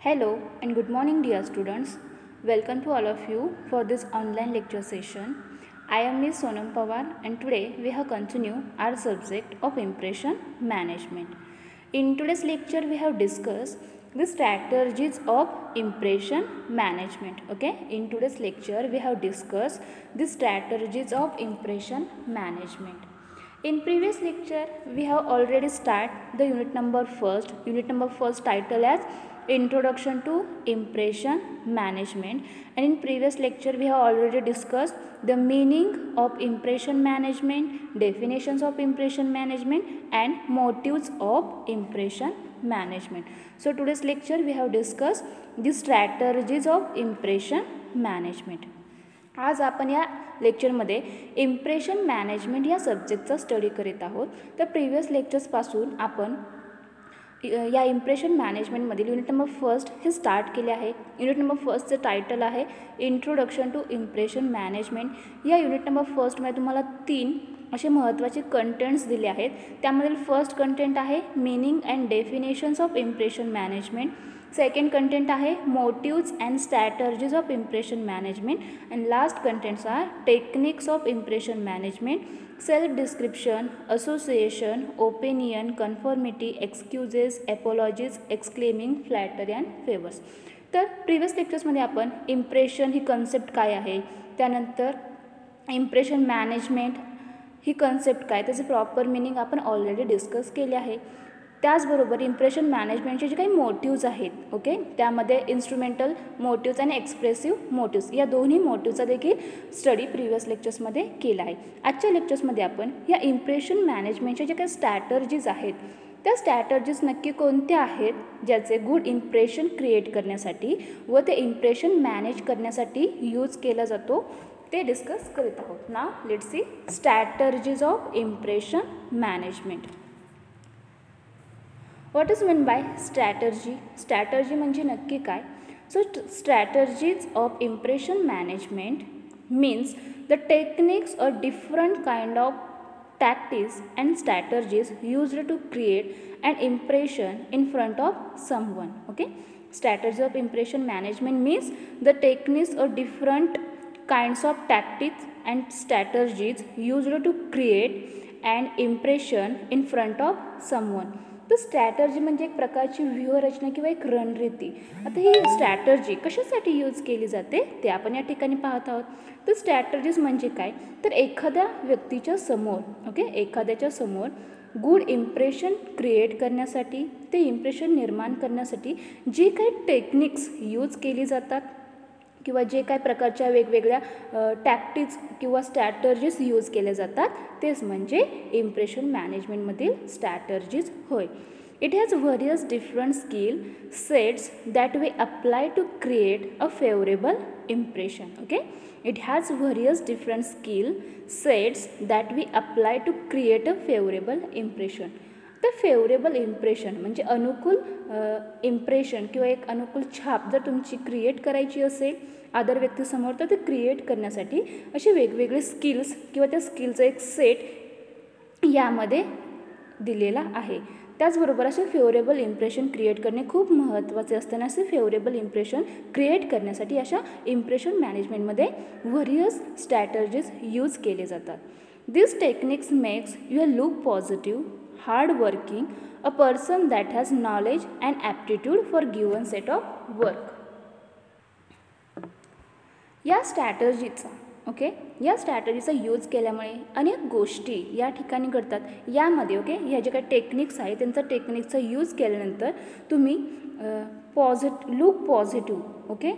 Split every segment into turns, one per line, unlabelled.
Hello and good morning dear students. Welcome to all of you for this online lecture session. I am Ms. Sonam Pawar and today we have continued our subject of impression management. In today's lecture we have discussed the strategies of impression management. Okay, in today's lecture we have discussed the strategies of impression management. In previous lecture we have already started the unit number first title as Introduction to Impression Management, and in previous lecture we have already discussed the meaning of impression management, definitions of impression management and motives of impression management. So today's lecture we have discussed the strategies of impression management. आज आपण या लेक्चरमध्ये impression management या सब्जेक्टचा study करीत आहोत. तर previous लेक्चर्सपासून आपण या इम्प्रेशन मॅनेजमेंटमधील युनिट नंबर फर्स्ट हे स्टार्ट केले आहे. युनिट नंबर फर्स्टचं टायटल आहे इंट्रोडक्शन टू इम्प्रेशन मॅनेजमेंट. या युनिट नंबर फर्स्टमध्ये तुम्हाला 3 असे महत्त्वाचे कंटेंट्स दिले आहेत. त्यामधील फर्स्ट कंटेंट आहे meaning and definitions of impression management. Second content आहे motives and strategies of impression management. And last contents are techniques of impression management, self description, association, opinion, conformity, excuses, apologies, exclaiming, flattery and favours. तर previous लेक्चर्समध्ये आपण impression ही concept काय आहे, त्यानंतर impression management ही concept काय, त्याचे proper meaning आपण already discuss केले आहे. त्याचबरोबर इम्प्रेशन मॅनेजमेंटचे जे काही मोटिव्ज आहेत, ओके, त्यामध्ये इन्स्ट्रुमेंटल मोटिव्ज आणि एक्सप्रेसिव्ह मोटिव्ज या दोन्ही मोटिव्जचा देखील स्टडी प्रिव्हियस लेक्चर्समध्ये केला आहे. आजच्या लेक्चर्समध्ये आपण या इम्प्रेशन मॅनेजमेंटच्या जे काही स्ट्रॅटर्जीज आहेत त्या स्ट्रॅटर्जीज नक्की कोणत्या आहेत ज्याचे गुड इम्प्रेशन क्रिएट करण्यासाठी व ते इम्प्रेशन मॅनेज करण्यासाठी यूज केला जातो ते डिस्कस करीत आहोत. Now let's see strategies of impression management. What is mean by strategy? Strategy म्हणजे नक्की काय? So strategies of impression management means the techniques और different kind of tactics and strategies used to create an impression in front of someone. Okay, strategy of impression management means the techniques or different kinds of tactics and strategies used to create an impression in front of someone. तर strategy म्हणजे एक प्रकारची व्यूहरचना किंवा एक रणनीती. आता ही strategy कशासाठी यूज केली जाते ते आपण या ठिकाणी पाहत आहोत. तर स्ट्रॅटर्जीज म्हणजे काय, तर एखाद्या व्यक्तीच्या समोर, ओके, एखाद्याच्या समोर गुड इम्प्रेशन क्रिएट करण्यासाठी, ते इम्प्रेशन निर्माण करण्यासाठी जे काही टेक्निक्स यूज केली जातात किंवा जे काही प्रकारच्या वेगवेगळ्या टॅक्टिक्स किंवा स्ट्रॅटर्जीज यूज केल्या जातात तेच म्हणजे इम्प्रेशन मॅनेजमेंटमधील स्ट्रॅटर्जीज होय. It has various different skill sets that we apply to create a favourable impression. Okay, it has various different skill sets that we apply to create a favourable impression. तर favourable impression म्हणजे अनुकूल impression किंवा एक अनुकूल छाप जर तुमची create करायची असेल अदर व्यक्तीसमोर तर ते क्रिएट करण्यासाठी असे वेगवेगळे स्किल्स किंवा त्या स्किलचा एक सेट यामध्ये दिलेला आहे. त्याचबरोबर असे फेवरेबल इम्प्रेशन क्रिएट करणे खूप महत्त्वाचे असताना असे फेवरेबल इम्प्रेशन क्रिएट करण्यासाठी अशा इम्प्रेशन मॅनेजमेंटमध्ये व्हेरियस स्ट्रॅटर्जीज यूज केले जातात. This techniques makes your look positive, hard working, a person that has knowledge and aptitude for given set of work. या स्ट्रॅटर्जीचा, ओके, या स्ट्रॅटर्जीचा यूज केल्यामुळे अनेक गोष्टी या ठिकाणी घडतात. यामध्ये, ओके, ह्या जे काही टेक्निक्स आहेत त्यांचा टेक्निकचा यूज केल्यानंतर तुम्ही लुक पॉझिटिव्ह, ओके,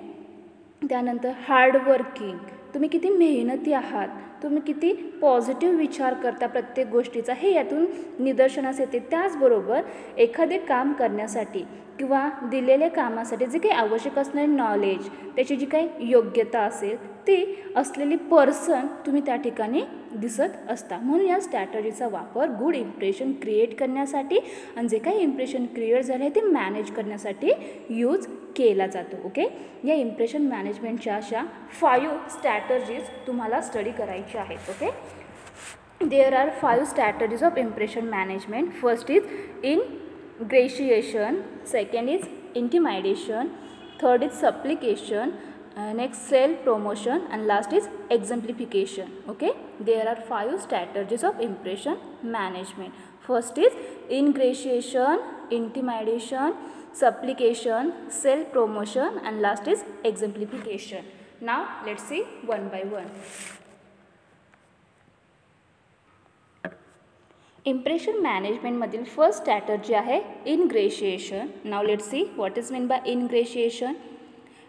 त्यानंतर हार्डवर्किंग, तुम्ही किती मेहनती आहात, तुम्ही किती पॉझिटिव्ह विचार करता प्रत्येक गोष्टीचा हे यातून निदर्शनास येते. त्याचबरोबर एखादे काम करण्यासाठी किंवा दिलेल्या कामासाठी जे काही आवश्यक असणारे नॉलेज, त्याची जी काही योग्यता असेल ते असलेली पर्सन तुम्ही त्या ठिकाणी दिसत असता. म्हणून या स्ट्रॅटर्जीचा वापर गुड इम्प्रेशन क्रिएट करण्यासाठी आणि जे काही इम्प्रेशन क्रिएट झाले ते मॅनेज करण्यासाठी यूज केला जातो. ओके, या इम्प्रेशन मॅनेजमेंटच्या अशा 5 स्ट्रॅटर्जीज तुम्हाला स्टडी करायच्या आहेत. Okay, there are 5 strategies of impression management. First is ingratiation, second is intimidation, third is supplication, next self promotion, and last is exemplification. Okay, there are 5 strategies of impression management. First is ingratiation, intimidation, supplication, self promotion, and last is exemplification. Now let's see one by one. Impression management मधील first strategy आहे ingratiation. Now let's see what is meant by ingratiation.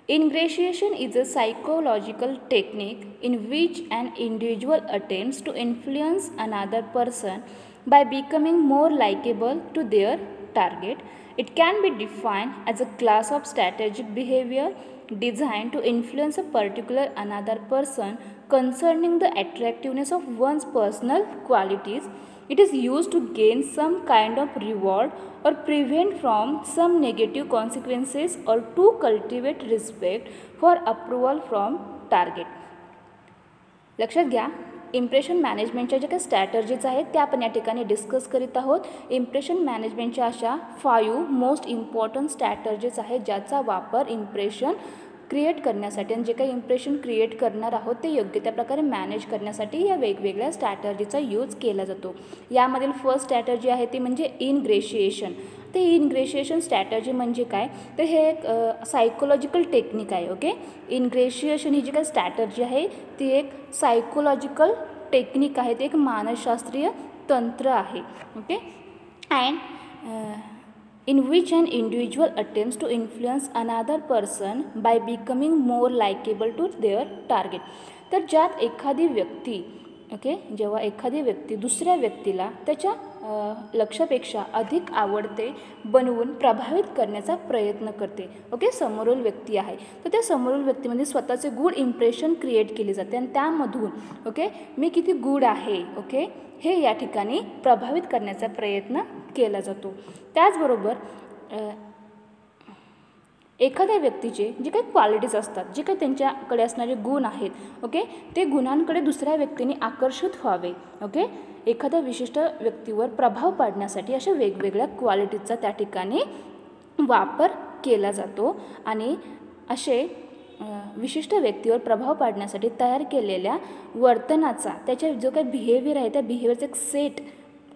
Ingratiation is a psychological technique in which an individual attempts to influence another person by becoming more likable to their target. It can be defined as a class of strategic behavior designed to influence a particular another person concerning the attractiveness of one's personal qualities. It is used to gain some kind of reward or prevent from some negative consequences or to cultivate respect for approval from target. लक्षात घ्या, impression मॅनेजमेंटच्या ज्या काही strategies आहेत त्या आपण या ठिकाणी डिस्कस करीत आहोत. इम्प्रेशन मॅनेजमेंटच्या अशा 5 मोस्ट इम्पॉर्टंट स्ट्रॅटर्जीज आहेत ज्याचा वापर इम्प्रेशन क्रिएट करण्यासाठी आणि जे काही इम्प्रेशन क्रिएट करणार आहोत ते योग्य त्या प्रकारे मॅनेज करण्यासाठी या वेगवेगळ्या स्ट्रॅटर्जीचा यूज केला जातो. यामधील फर्स्ट स्ट्रॅटर्जी आहे ती म्हणजे इनग्रेशिएशन. ते इनग्रेशिएशन स्ट्रॅटर्जी म्हणजे काय, तर हे एक सायकोलॉजिकल टेक्निक आहे. ओके, इनग्रेशिएशन ही जी काही स्ट्रॅटर्जी आहे ती एक सायकोलॉजिकल टेक्निक आहे, ते एक मानसशास्त्रीय तंत्र आहे. Okay, and in which an individual attempts to influence another person by becoming more likable to their target. तर ज्यात एखादी व्यक्ती जेव्हा एखादी व्यक्ती दुसऱ्या व्यक्तीला त्याच्या लक्ष्यापेक्षा अधिक आवडते बनवून प्रभावित करण्याचा प्रयत्न करते. ओके, समोरील व्यक्ती आहे तर त्या समोरील व्यक्तीमध्ये स्वतःचे गुड इम्प्रेशन क्रिएट केले जाते आणि त्यामधून मी किती गुड आहे हे या ठिकाणी प्रभावित करण्याचा प्रयत्न केला जातो. त्याचबरोबर एखाद्या व्यक्तीचे जे काही क्वालिटीज असतात, जे काही त्यांच्याकडे असणारे गुण आहेत ते गुणांकडे दुसऱ्या व्यक्तीने आकर्षित व्हावे. एखाद्या विशिष्ट व्यक्तीवर प्रभाव पाडण्यासाठी अशा वेगवेगळ्या क्वालिटीजचा त्या ठिकाणी वापर केला जातो आणि असे विशिष्ट व्यक्तीवर प्रभाव पाडण्यासाठी तयार केलेल्या वर्तनाचा त्याच्या जो काही बिहेवियर आहे त्या बिहेवियरचा एक सेट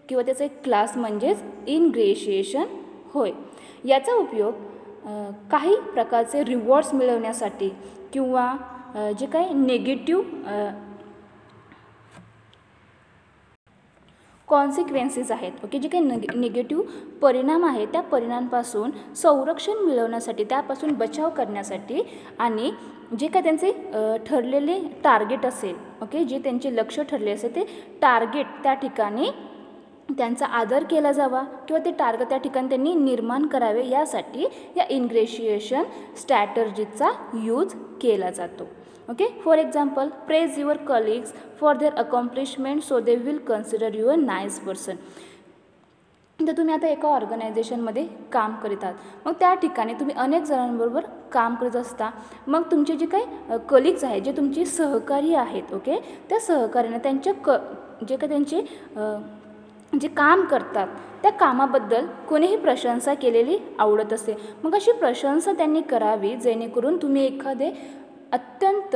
किंवा त्याचा एक क्लास म्हणजेच इनग्रेशिएशन होय. याचा उपयोग काही प्रकारचे रिवॉर्ड्स मिळवण्यासाठी किंवा जे काही निगेटिव्ह कॉन्सिक्वेन्सेस आहेत जे काही निगेटिव्ह परिणाम आहेत त्या परिणामांपासून संरक्षण मिळवण्यासाठी, त्यापासून बचाव करण्यासाठी आणि जे काय त्यांचे ठरलेले टार्गेट असेल जे त्यांचे लक्ष्य ठरले असेल ते टार्गेट त्या ठिकाणी त्यांचा आदर केला जावा किंवा ते टार्गेट त्या ठिकाणी त्यांनी निर्माण करावे यासाठी या इनग्रेशिएशन स्ट्रॅटर्जीचा यूज केला जातो. For example, praise your colleagues for their accomplishment so they will consider you a nice person. तर तुम्ही आता एका ऑर्गनायझेशनमध्ये काम करीत आहात, मग त्या ठिकाणी तुम्ही अनेक जणांबरोबर काम करत असता. मग तुमचे जे काही कलिग्स आहेत, जे तुमचे सहकारी आहेत त्या सहकार्याने त्यांच्या जे काही त्यांचे जे काम करतात त्या कामाबद्दल कोणीही प्रशंसा केलेली आवडत असते. मग अशी प्रशंसा त्यांनी करावी जेणेकरून तुम्ही एखादे अत्यंत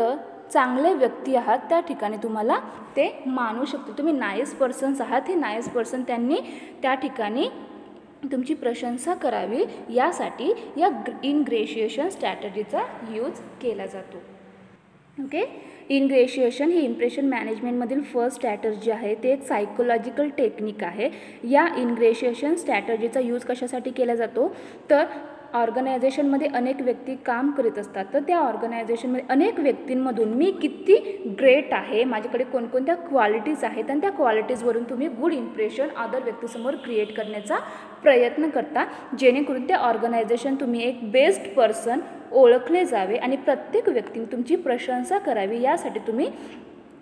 चांगले व्यक्ती आहात त्या ठिकाणी तुम्हाला ते मानू शकते. तुम्ही नाईस पर्सन्स आहात, हे नाईस पर्सन त्यांनी त्या ठिकाणी तुमची प्रशंसा करावी यासाठी या इनग्रेशिएशन स्ट्रॅटर्जीचा यूज केला जातो. इनग्रेशिएशन ही इम्प्रेशन मॅनेजमेंटमधील फर्स्ट स्ट्रॅटर्जी आहे. ते एक सायकोलॉजिकल टेक्निक आहे. या इनग्रेशिएशन स्ट्रॅटर्जीचा यूज कशासाठी केला जातो, तर ऑर्गनायझेशनमध्ये अनेक व्यक्ती काम करीत असतात. तर त्या ऑर्गनायझेशनमध्ये अनेक व्यक्तींमधून मी किती ग्रेट आहे, माझ्याकडे कोणकोणत्या क्वालिटीज आहेत आणि त्या क्वालिटीजवरून तुम्ही गुड इम्प्रेशन अदर व्यक्तीसमोर क्रिएट करण्याचा प्रयत्न करता जेणेकरून त्या ऑर्गनायझेशन तुम्ही एक बेस्ट पर्सन ओळखले जावे आणि प्रत्येक व्यक्तीने तुमची प्रशंसा करावी यासाठी तुम्ही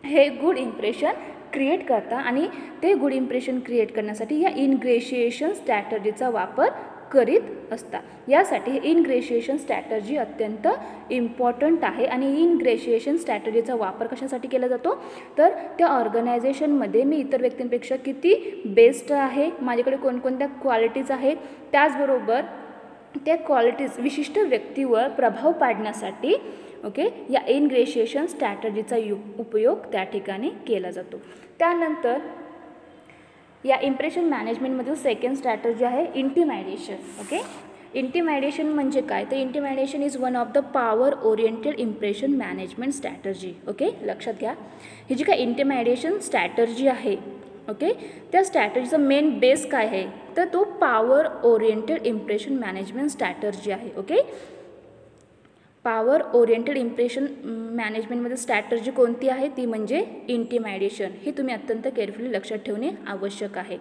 हे गुड इम्प्रेशन क्रिएट करता आणि ते गुड इम्प्रेशन क्रिएट करण्यासाठी या इनग्रेशिएशन स्ट्रॅटर्जीचा वापर करीत असता. यासाठी हे इनग्रेशिएशन स्ट्रॅटर्जी अत्यंत इम्पॉर्टंट आहे आणि इनग्रेशिएशन स्ट्रॅटर्जीचा वापर कशासाठी केला जातो, तर त्या ऑर्गनायझेशनमध्ये मी इतर व्यक्तींपेक्षा किती बेस्ट आहे, माझ्याकडे कोणकोणत्या क्वालिटीज आहेत, त्याचबरोबर त्या क्वालिटीज विशिष्ट व्यक्तीवर प्रभाव पाडण्यासाठी ओके या इनग्रेशिएशन स्ट्रॅटजीचा उपयोग त्या ठिकाणी केला जातो. त्यानंतर या इम्प्रेशन मॅनेजमेंटमधील सेकंड स्ट्रॅटजी आहे इंटिमॅयडेशन. ओके, इंटिमॅयडेशन म्हणजे काय, तर intimidation is one of the power oriented impression management strategy. Okay, लक्षात घ्या, ही जी काय इंटिमॅयडेशन स्ट्रॅटजी आहे ओके, त्या स्ट्रॅटजीचा मेन बेस काय आहे, तर तो power oriented impression management strategy आहे. ओके, पॉवर ओरिएंटेड इम्प्रेशन मॅनेजमेंटमध्ये स्ट्रॅटजी कोणती आहे, ती म्हणजे इंटिमॅयडेशन. हे तुम्ही अत्यंत केअरफुली लक्षात ठेवणे आवश्यक आहे.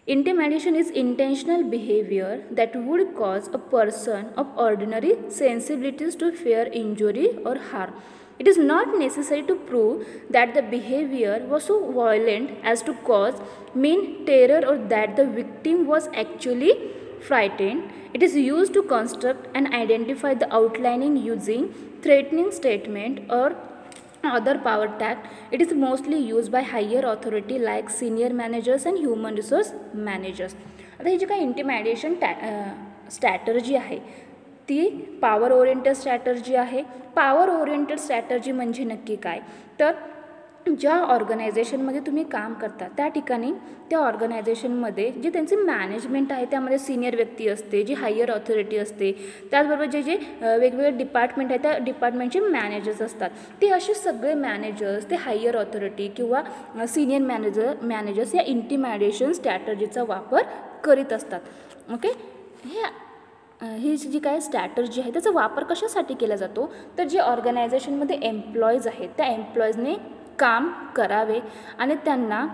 Intimidation is intentional behavior that would cause a person of ordinary sensibilities to fear injury or harm. It is not necessary to prove that the behavior was so violent as to cause mean terror or that the victim was actually frightened. It is used to construct and identify the outlining using threatening statement or other power tact. It is mostly used by higher authority like senior managers and human resource managers. आता ही जी काही इंटिमॅयडेशन strategy आहे ती power oriented strategy आहे. Power oriented strategy म्हणजे नक्की काय, तर ज्या ऑर्गनायझेशनमध्ये तुम्ही काम करता त्या ठिकाणी त्या ऑर्गनायझेशनमध्ये जे त्यांचे मॅनेजमेंट आहे त्यामध्ये सिनियर व्यक्ती असते, जी हायर ऑथॉरिटी असते, त्याचबरोबर जे जे वेगवेगळे डिपार्टमेंट आहे त्या डिपार्टमेंटचे मॅनेजर्स असतात, ते असे सगळे मॅनेजर्स ते हायर ऑथॉरिटी किंवा सिनियर मॅनेजर्स या इंटिमॅयडेशन स्ट्रॅटर्जीचा वापर करीत असतात. ओके, ही जी काय स्ट्रॅटर्जी आहे त्याचा वापर कशासाठी केला जातो, तर जे ऑर्गनायझेशनमध्ये एम्प्लॉईज आहेत त्या एम्प्लॉईजने काम करावे आणि त्यांना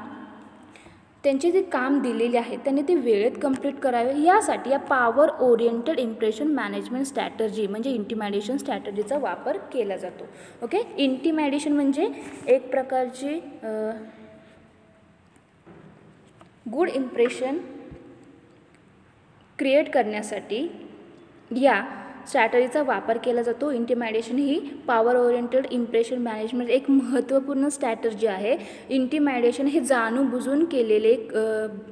त्यांचे जे काम दिलेले आहे त्यांनी ते वेळेत कंप्लीट करावे, यासाठी या power oriented impression management strategy म्हणजे इंटिमॅयडेशन स्ट्रॅटर्जीचा वापर केला जातो. ओके, इंटिमॅयडेशन म्हणजे एक प्रकारची गुड इम्प्रेशन क्रिएट करण्यासाठी या स्ट्रॅटजीचा वापर केला जातो. इंटिमॅयडेशन ही पॉवर ओरिएंटेड इम्प्रेशन मॅनेजमेंट एक महत्त्वपूर्ण स्ट्रॅटर्जी आहे. इंटिमॅयडेशन हे जाणूनबुजून केलेले एक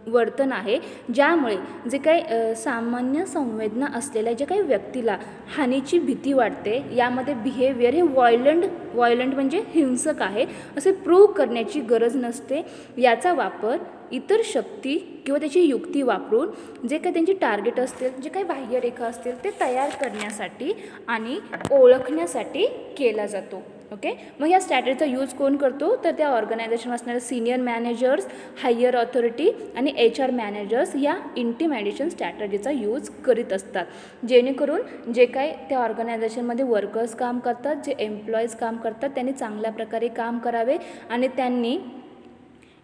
वर्तन आहे ज्यामुळे जे काही सामान्य संवेदना असलेल्या जे काही व्यक्तीला हानीची भीती वाटते, यामध्ये बिहेवियर हे व्हायलंट म्हणजे हिंसक आहे असे प्रूव्ह करण्याची गरज नसते. याचा वापर इतर शक्ती किंवा त्याची युक्ती वापरून जे काही त्यांची टार्गेट असतील, जे काही बाह्यरेखा असतील ते तयार करण्यासाठी आणि ओळखण्यासाठी केला जातो. ओके, मग या स्ट्रॅटजीचा यूज कोण करतो, तर त्या ऑर्गनायझेशन असणारे सिनियर मॅनेजर्स, हायर ऑथॉरिटी आणि HR मॅनेजर्स या इंटिमॅयडेशन स्ट्रॅटजीचा यूज करीत असतात, जेणेकरून जे काही त्या ऑर्गनायझेशनमध्ये वर्कर्स काम करतात, जे एम्प्लॉईज काम करतात त्यांनी चांगल्या प्रकारे काम करावे आणि त्यांनी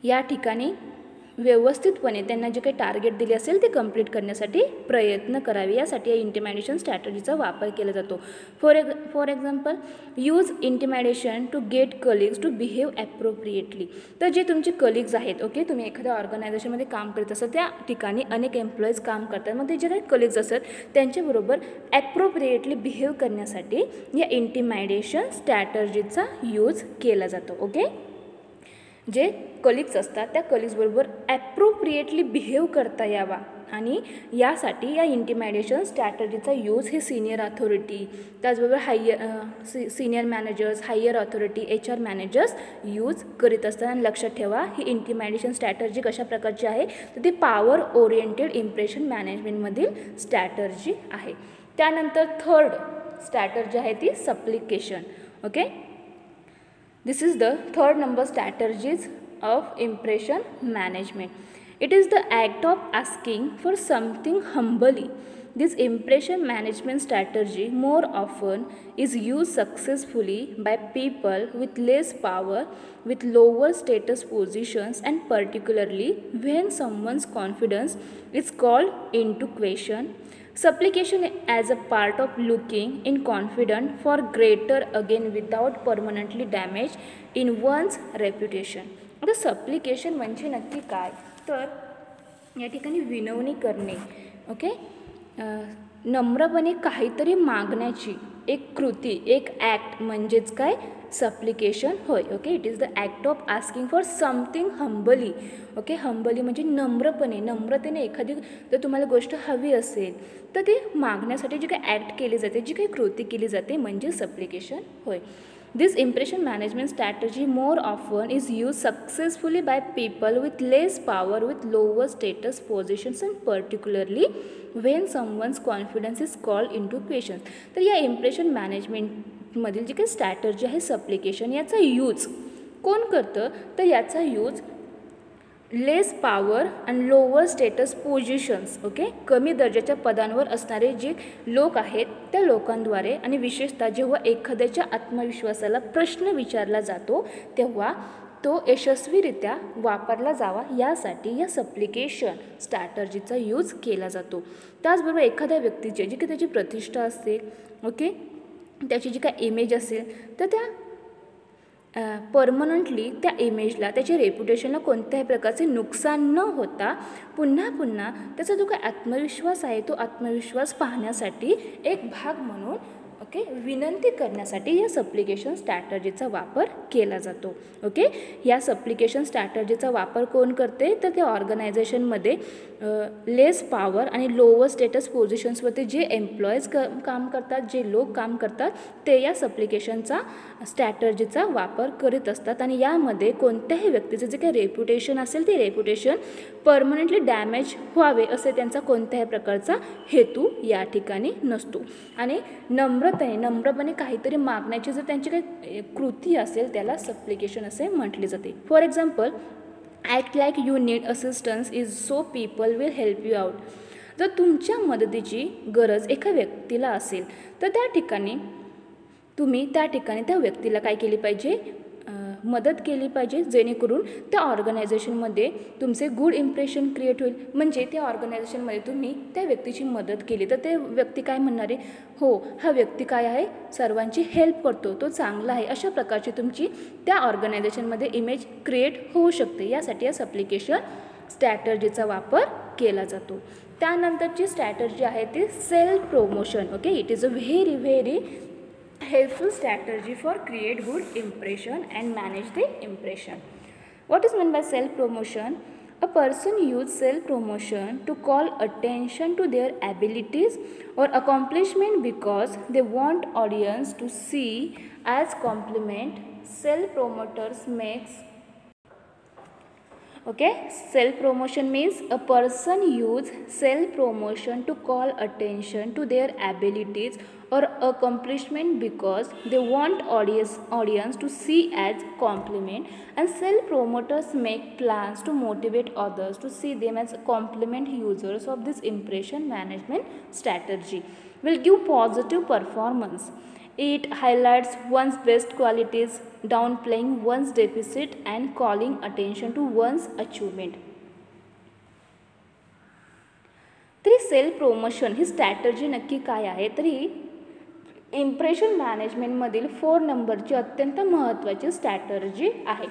या ठिकाणी व्यवस्थितपणे त्यांना जे काही टार्गेट दिले असेल ते कंप्लीट करण्यासाठी प्रयत्न करावे, यासाठी या इंटिमॅयडेशन स्ट्रॅटजीचा वापर केला जातो. For example, use intimidation to get colleagues to behave appropriately. तर जे तुमचे कलिग्स आहेत, ओके, तुम्ही एखाद्या ऑर्गनायझेशनमध्ये काम करत असाल, त्या ठिकाणी अनेक एम्प्लॉईज काम करतात, मग ते जे काही कलिग्स असतात त्यांच्याबरोबर ॲप्रोप्रिएटली बिहेव करण्यासाठी या इंटिमॅयडेशन स्ट्रॅटर्जीचा यूज केला जातो. ओके, जे कलिग्स असतात त्या कलिग्सबरोबर ॲप्रोप्रिएटली बिहेव करता यावा आणि यासाठी या इंटिमॅयडेशन स्ट्रॅटर्जीचा यूज हे सिनियर अथॉरिटी, त्याचबरोबर senior managers, higher authority, HR managers use करीत असतात. आणि लक्षात ठेवा, ही इंटिमॅयडेशन स्ट्रॅटर्जी कशा प्रकारची आहे, तर ती पॉवर ओरिएंटेड इम्प्रेशन मॅनेजमेंटमधील स्ट्रॅटर्जी आहे. त्यानंतर थर्ड स्ट्रॅटर्जी आहे ती supplication. Okay, this is the third number strategies of impression management. It is the act of asking for something humbly. This impression management strategy more often is used successfully by people with less power, with lower status positions, and particularly when someone's confidence is called into question. Supplication as a part of looking in confident for greater again without permanently damage in one's reputation. आता सप्लिकेशन म्हणजे नक्की काय, तर या ठिकाणी विनवणी करणे, okay, नम्रपणे काहीतरी मागण्याची एक कृती, एक ॲक्ट म्हणजेच काय, सप्लिकेशन होय. Okay, it is the act of asking for something humbly. Okay, humbly म्हणजे नम्रतेने एखादी जर तुम्हाला गोष्ट हवी असेल तर ते मागण्यासाठी जी काही ॲक्ट केली जाते, जी काही कृती केली जाते म्हणजे सप्लिकेशन होय. This impression management strategy more often is used successfully by people with less power, with lower status positions, and particularly when someone's confidence is called into question. तर या इम्प्रेशन मॅनेजमेंटमधील जी काही स्ट्रॅटर्जी आहे सप्लिकेशन, याचा यूज कोण करतं, तर याचा use less power and lower status positions, okay, कमी दर्जाच्या पदांवर असणारे जे लोक आहेत त्या लोकांद्वारे, आणि विशेषतः जेव्हा एखाद्याच्या आत्मविश्वासाला प्रश्न विचारला जातो तेव्हा तो यशस्वीरित्या वापरला जावा यासाठी या सप्लिकेशन स्ट्रॅटर्जीचा यूज केला जातो. त्याचबरोबर एखाद्या व्यक्तीची जी काही त्याची प्रतिष्ठा असेल, ओके, त्याची जी काही इमेज असेल तर त्या परमनंटली त्या इमेजला, त्याच्या रेप्युटेशनला कोणत्याही प्रकारचे नुकसान न होता पुन्हा पुन्हा त्याचा जो काही आत्मविश्वास आहे तो आत्मविश्वास पाहण्यासाठी एक भाग म्हणून, ओके, विनंती करण्यासाठी या सप्लिकेशन स्ट्रॅटर्जीचा वापर केला जातो. ओके, या सप्लिकेशन स्ट्रॅटर्जीचा वापर कोण करते, तर त्या ऑर्गनायझेशनमध्ये लेस पॉवर आणि लोअर स्टेटस पोझिशन्सवरती जे एम्प्लॉईज काम करतात, जे लोक काम करतात ते या सप्लिकेशनचा स्ट्रॅटर्जीचा वापर करीत असतात. आणि यामध्ये कोणत्याही व्यक्तीचं जे काही रेप्युटेशन असेल ते रेप्युटेशन परमनंटली डॅमेज व्हावे असे त्यांचा कोणत्याही प्रकारचा हेतू या ठिकाणी नसतो. आणि नम्रपणे काहीतरी मागण्याची जर त्यांची काही कृती असेल त्याला सप्लिकेशन असे म्हटले जाते. For example, act like you need assistance is so people will help you out. जर तुमच्या मदतीची गरज एका व्यक्तीला असेल तर त्या ठिकाणी त्या व्यक्तीला काय केली पाहिजे, मदत केली पाहिजे, जेणेकरून त्या ऑर्गनायझेशनमध्ये तुमचे गुड इम्प्रेशन क्रिएट होईल. म्हणजे त्या ऑर्गनायझेशनमध्ये तुम्ही त्या व्यक्तीची मदत केली तर ते व्यक्ती काय म्हणणार आहे, हो हा व्यक्ती काय आहे, सर्वांची हेल्प करतो, तो चांगला आहे, अशा प्रकारची तुमची त्या ऑर्गनायझेशनमध्ये इमेज क्रिएट होऊ शकते. यासाठी या सप्लिकेशन स्ट्रॅटर्जीचा वापर केला जातो. त्यानंतरची स्ट्रॅटर्जी आहे ती self promotion. Okay, it is a very helpful strategy for create good impression and manage the impression. What is meant by self promotion? A person use self promotion to call attention to their abilities or accomplishment because they want audience to see as compliment. Self promoters makes, okay, self promotion means a person use self promotion to call attention to their abilities or accomplishment because they want audience to see as compliment, and self promoters make plans to motivate others to see them as compliment. Users of this impression management strategy will give positive performance. It highlights one's best qualities, downplaying one's deficit and calling attention to one's achievement. तरी self promotion ही strategy नक्की काय आहे, तरी impression मॅनेजमेंटमधील 4 नंबरची अत्यंत महत्त्वाची strategy आहे.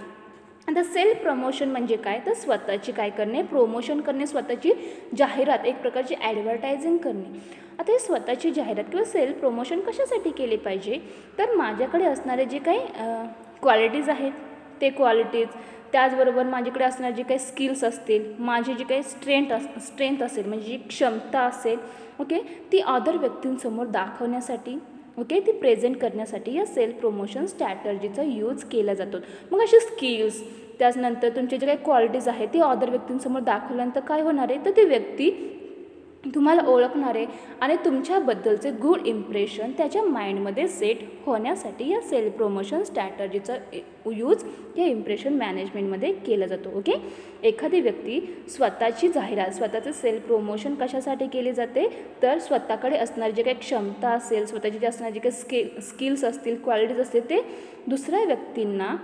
आता सेल्फ प्रमोशन म्हणजे काय, तर स्वतःची काय करणे, प्रमोशन करणे, स्वतःची जाहिरात, एक प्रकारची ॲडव्हर्टायझिंग करणे. आता हे स्वतःची जाहिरात किंवा सेल्फ प्रमोशन कशासाठी केले पाहिजे, तर माझ्याकडे असणारे जे काही क्वालिटीज आहेत ते क्वालिटीज, त्याचबरोबर माझ्याकडे असणारे जे काही स्किल्स असतील, माझी जी काही स्ट्रेंथ असेल म्हणजे जी क्षमता असेल, ओके, ती अदर व्यक्तींसमोर दाखवण्यासाठी, ओके, ती प्रेझेंट करण्यासाठी या सेल्फ प्रमोशन स्ट्रॅटर्जीचा यूज केला जातो. मग असे स्किल्स, त्याचनंतर तुमचे जे काही क्वालिटीज आहेत ती अदर व्यक्तींसमोर दाखवल्यानंतर काय होणार आहे, तर ती व्यक्ती तुम्हाला ओळखणार आहे आणि तुमच्याबद्दलचे गुड इम्प्रेशन त्याच्या माइंडमध्ये सेट होण्यासाठी या सेल्फ प्रमोशन स्ट्रॅटर्जीचा यूज या इम्प्रेशन मॅनेजमेंटमध्ये केला जातो. ओके, एखादी व्यक्ती स्वतःची जाहिरात, स्वतःचं सेल्फ प्रमोशन कशासाठी केले जाते, तर स्वतःकडे असणारी जे काही क्षमता असेल, स्वतःची जे असणारे जे काही स्किल्स असतील, क्वालिटीज असतील ते दुसऱ्या व्यक्तींना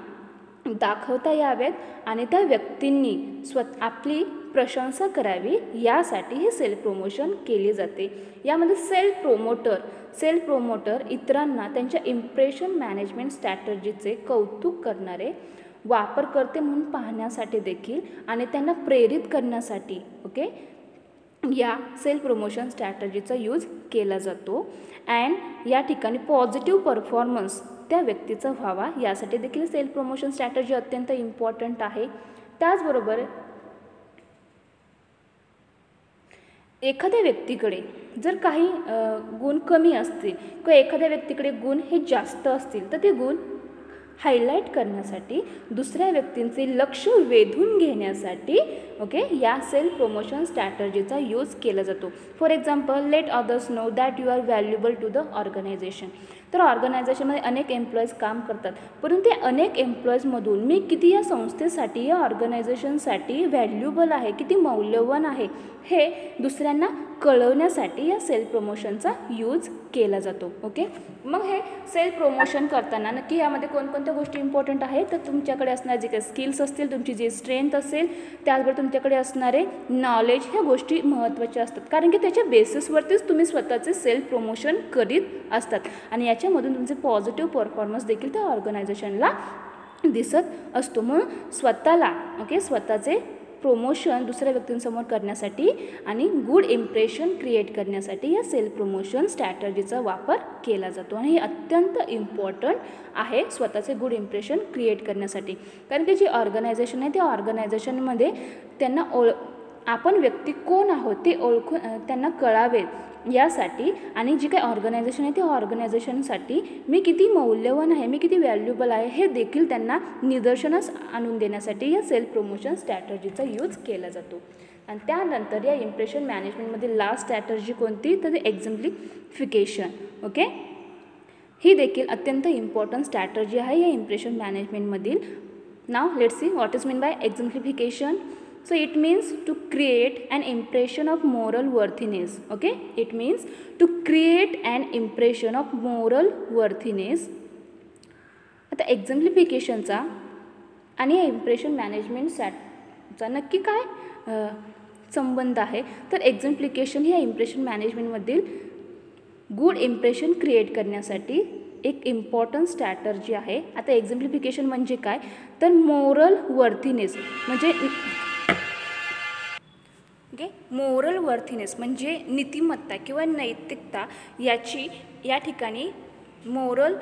दाखवता याव्यात आणि त्या व्यक्तींनी आपली प्रशंसा करावी यासाठी हे सेल्फ प्रमोशन केले जाते. यामध्ये सेल्फ प्रोमोटर इतरांना त्यांच्या इम्प्रेशन मॅनेजमेंट स्ट्रॅटर्जीचे कौतुक करणारे, वापरकर्ते म्हणून पाहण्यासाठी देखील आणि त्यांना प्रेरित करण्यासाठी, ओके, या सेल्फ प्रमोशन स्ट्रॅटजीचा यूज केला जातो. अँड या ठिकाणी पॉझिटिव्ह परफॉर्मन्स त्या व्यक्तीचा व्हावा यासाठी देखील सेल्फ प्रमोशन स्ट्रॅटजी अत्यंत इम्पॉर्टंट आहे. त्याचबरोबर एखाद्या व्यक्तीकडे जर काही गुण कमी असतील किंवा एखाद्या व्यक्तीकडे गुण हे जास्त असतील तर ते गुण हायलाईट करण्यासाठी दुसऱ्या व्यक्तींचे लक्ष वेधून घेण्यासाठी या सेल्फ प्रमोशन स्ट्रॅटजीचा यूज केला जातो. For example, let others know that you are valuable to the organisation. तर ऑर्गनायझेशनमध्ये अनेक एम्प्लॉईज काम करतात, परंतु त्या अनेक एम्प्लॉईजमधून मी किती या संस्थेसाठी या ऑर्गनायझेशनसाठी व्हॅल्युएबल आहे, किती मौल्यवान आहे हे दुसऱ्यांना कळवण्यासाठी या सेल्फ प्रमोशनचा यूज केला जातो. मग हे सेल्फ प्रमोशन करताना नक्की यामध्ये कोणकोणत्या गोष्टी इम्पॉर्टंट आहेत, तर तुमच्याकडे असणारे जे काही स्किल्स असतील, तुमची जी स्ट्रेंथ असेल, त्याचबरोबर तुमच्याकडे असणारे नॉलेज, ह्या गोष्टी महत्त्वाच्या असतात. कारण की त्याच्या बेसिसवरतीच तुम्ही स्वतःचे सेल्फ प्रमोशन करीत असतात आणि याच्यामधून तुमचे पॉझिटिव्ह परफॉर्मन्स देखील त्या ऑर्गनायझेशनला दिसत असतो. म्हणून स्वतःला स्वतःचे प्रमोशन दुसऱ्या व्यक्तींसमोर करण्यासाठी आणि गुड इम्प्रेशन क्रिएट करण्यासाठी या सेल्फ प्रमोशन स्ट्रॅटजीचा वापर केला जातो आणि हे अत्यंत इम्पॉर्टंट आहे स्वतःचे गुड इम्प्रेशन क्रिएट करण्यासाठी. कारण की जी ऑर्गनायझेशन आहे त्या ऑर्गनायझेशनमध्ये त्यांना आपण व्यक्ती कोण आहोत ते ओळखून त्यांना कळावे यासाठी आणि जी काही ऑर्गनायझेशन आहे त्या ऑर्गनायझेशनसाठी मी किती मौल्यवान आहे, मी किती व्हॅल्युएबल आहे हे देखील त्यांना निदर्शनास आणून देण्यासाठी या सेल्फ प्रमोशन स्ट्रॅटजीचा यूज केला जातो. आणि त्यानंतर या इम्प्रेशन मॅनेजमेंटमध्ये लास्ट स्ट्रॅटर्जी कोणती, तर एक्झम्प्लिफिकेशन. ही देखील अत्यंत इम्पॉर्टंट स्ट्रॅटर्जी आहे या इम्प्रेशन मॅनेजमेंटमधील. Now let's see what is mean by exemplification. So it means to create an impression of moral worthiness. It means to create an impression of moral worthiness. आता एक्झम्प्लिफिकेशनचा आणि या इम्प्रेशन मॅनेजमेंटचा नक्की काय संबंध आहे, तर एक्झम्प्लिकेशन ही या इम्प्रेशन मॅनेजमेंटमधील गुड इम्प्रेशन क्रिएट करण्यासाठी एक इम्पॉर्टंट स्ट्रॅटर्जी आहे. आता एक्झम्प्लिफिकेशन म्हणजे काय, तर मोरल वर्थीनेस म्हणजे मोरल वर्थीनेस म्हणजे नीतिमत्ता किंवा नैतिकता याची या ठिकाणी मोरल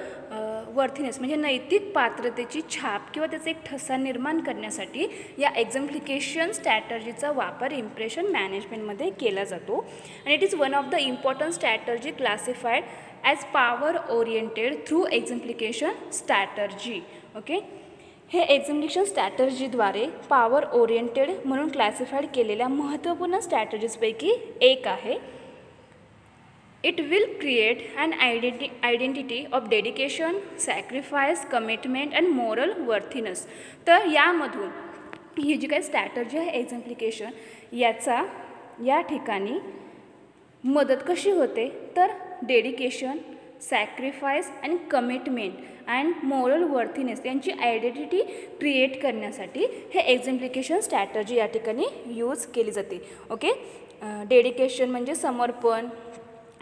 वर्थीनेस म्हणजे नैतिक पात्रतेची छाप किंवा त्याचा एक ठसा निर्माण करण्यासाठी या एक्झम्प्लिकेशन स्ट्रॅटर्जीचा वापर इम्प्रेशन मॅनेजमेंटमध्ये केला जातो. आणि it is one of the important strategy classified as power oriented through exemplification strategy. हे एक्झम्प्लिकेशन स्ट्रॅटर्जीद्वारे पॉवर ओरिएंटेड म्हणून क्लासिफाईड केलेल्या महत्त्वपूर्ण स्ट्रॅटर्जीजपैकी एक आहे. It will create an identity of dedication, sacrifice, commitment and moral worthiness. तर यामधून ही जी काही स्ट्रॅटर्जी आहे एक्झम्प्लिकेशन याचा या ठिकाणी मदत कशी होते, तर डेडिकेशन, सॅक्रिफाईस आणि कमिटमेंट अँड मोरल वर्थीनेस यांची आयडेंटिटी क्रिएट करण्यासाठी हे एक्झम्प्लिकेशन स्ट्रॅटर्जी या ठिकाणी यूज केली जाते. डेडिकेशन म्हणजे समर्पण,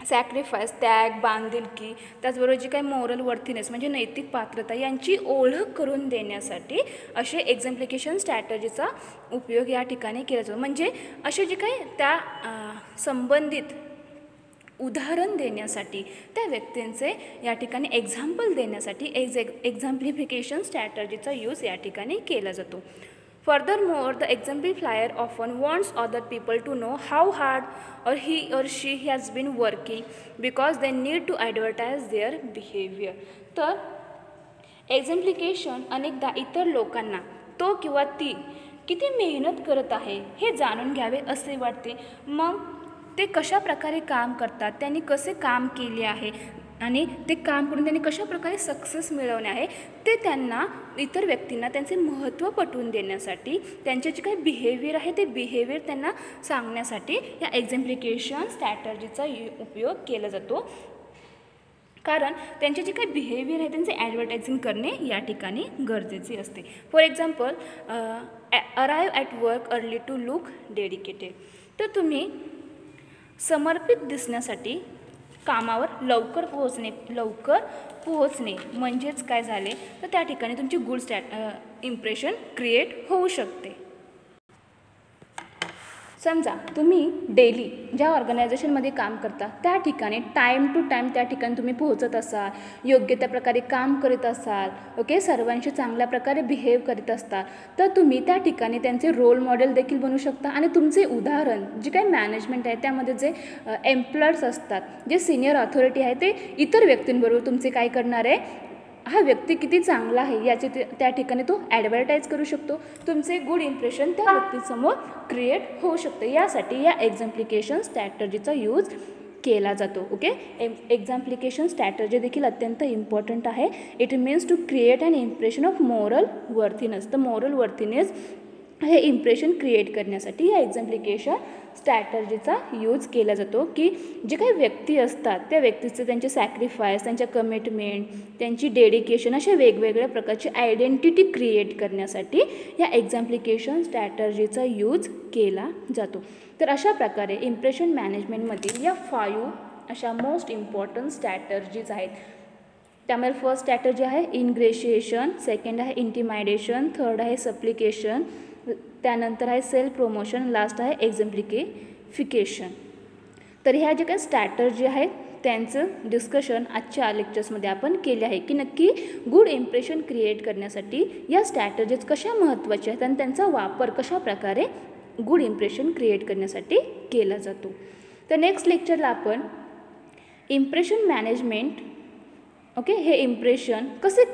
सॅक्रिफाईस त्याग, बांधिलकी, त्याचबरोबर जी काही मोरल वर्थीनेस म्हणजे नैतिक पात्रता यांची ओळख करून देण्यासाठी असे एक्झम्प्लिकेशन स्ट्रॅटर्जीचा उपयोग या ठिकाणी केला जातो. म्हणजे असे जे काही त्या संबंधित उदाहरण देण्यासाठी त्या व्यक्तींचे या ठिकाणी एक्झाम्पल देण्यासाठी एक्झाम्प्लिफिकेशन स्ट्रॅटर्जीचा यूज या ठिकाणी केला जातो. Furthermore, the exemplifier often wants other people to know how hard or he or she has been working because they need to advertise their behavior. तर एक्झम्प्लिकेशन अनेकदा इतर लोकांना तो किंवा ती किती मेहनत करत आहे हे जाणून घ्यावे असे वाटते. मग ते कशा प्रकारे काम करतात, त्यांनी कसे काम केले आहे आणि ते काम करून त्यांनी कशा प्रकारे सक्सेस मिळवणे आहे ते त्यांना इतर व्यक्तींना त्यांचे महत्त्व पटवून देण्यासाठी, त्यांचे जे काही बिहेवियर आहे ते बिहेवियर त्यांना सांगण्यासाठी या एक्झम्प्लिकेशन स्ट्रॅटर्जीचा उपयोग केला जातो. कारण त्यांचे जे काही बिहेवियर आहे त्यांचे ॲडव्हर्टायझिंग करणे या ठिकाणी गरजेचे असते. For example, arrive at work early to look dedicated. तर तुम्ही समर्पित दिसण्यासाठी कामावर लवकर पोहोचणे म्हणजेच काय झाले, तर त्या ठिकाणी तुमची गुड इम्प्रेशन क्रिएट होऊ शकते. समजा तुम्ही डेली ज्या ऑर्गनायझेशनमध्ये काम करता त्या ठिकाणी टाईम टू टाईम त्या ठिकाणी तुम्ही पोहोचत असाल, योग्य त्या प्रकारे काम करीत असाल, ओके, सर्वांशी चांगल्या प्रकारे बिहेव करीत असता, तर तुम्ही त्या ठिकाणी त्यांचे रोल मॉडेल देखील बनू शकता आणि तुमचे उदाहरण जे काही मॅनेजमेंट आहे त्यामध्ये जे एम्प्लॉयर्स असतात, जे सिनियर ऑथॉरिटी आहे, ते इतर व्यक्तींबरोबर तुमचे काय करणार आहे, हा व्यक्ती किती चांगला आहे याचे त्या ठिकाणी तो ॲडव्हर्टाईज करू शकतो. तुमचे गुड इम्प्रेशन त्या व्यक्तीसमोर क्रिएट होऊ शकतं. यासाठी या एक्झाम्प्लिकेशन स्ट्रॅटर्जीचा यूज केला जातो. ओके, एक्झाम्प्लिकेशन स्ट्रॅटर्जी देखील अत्यंत इम्पॉर्टंट आहे. It means to create an impression of moral worthiness. तर मॉरल वर्थीनेस हे इम्प्रेशन क्रिएट करण्यासाठी या एक्झाम्प्लिकेशन स्ट्रॅटर्जीचा यूज केला जातो, की जे काही व्यक्ती असतात त्या व्यक्तीचे त्यांचे सॅक्रिफाईस, त्यांच्या कमिटमेंट, त्यांची डेडिकेशन अशा वेगवेगळ्या प्रकारची आयडेंटिटी क्रिएट करण्यासाठी या एक्झाम्प्लिकेशन स्ट्रॅटर्जीचा यूज केला जातो. तर अशा प्रकारे इम्प्रेशन मॅनेजमेंटमधील या 5 अशा मोस्ट इम्पॉर्टंट स्ट्रॅटर्जीज आहेत. त्यामध्ये फर्स्ट स्ट्रॅटर्जी आहे इनग्रेशिएशन, सेकंड आहे इंटिमायडेशन, थर्ड आहे सप्लिकेशन, त्यानंतर आहे सेल्फ प्रमोशन, लास्ट आहे एक्झाम्प्लिफिकेशन. तर ह्या ज्या काही स्ट्रॅटर्जी आहेत त्यांचं डिस्कशन आजच्या लेक्चर्समध्ये आपण केले आहे, की नक्की गुड इम्प्रेशन क्रिएट करण्यासाठी या स्ट्रॅटर्जीज कशा महत्त्वाच्या आहेत आणि त्यांचा वापर कशा प्रकारे गुड इम्प्रेशन क्रिएट करण्यासाठी केला जातो. तर नेक्स्ट लेक्चरला आपण इम्प्रेशन मॅनेजमेंट, ओके, हे इम्प्रेशन कसे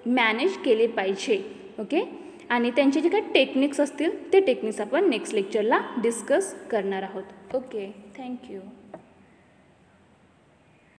मॅनेज केले पाहिजे, ओके, आणि त्यांचे जे काही टेक्निक्स असतील ते टेक्निक्स आपण नेक्स्ट लेक्चरला डिस्कस करणार आहोत. Okay, thank you.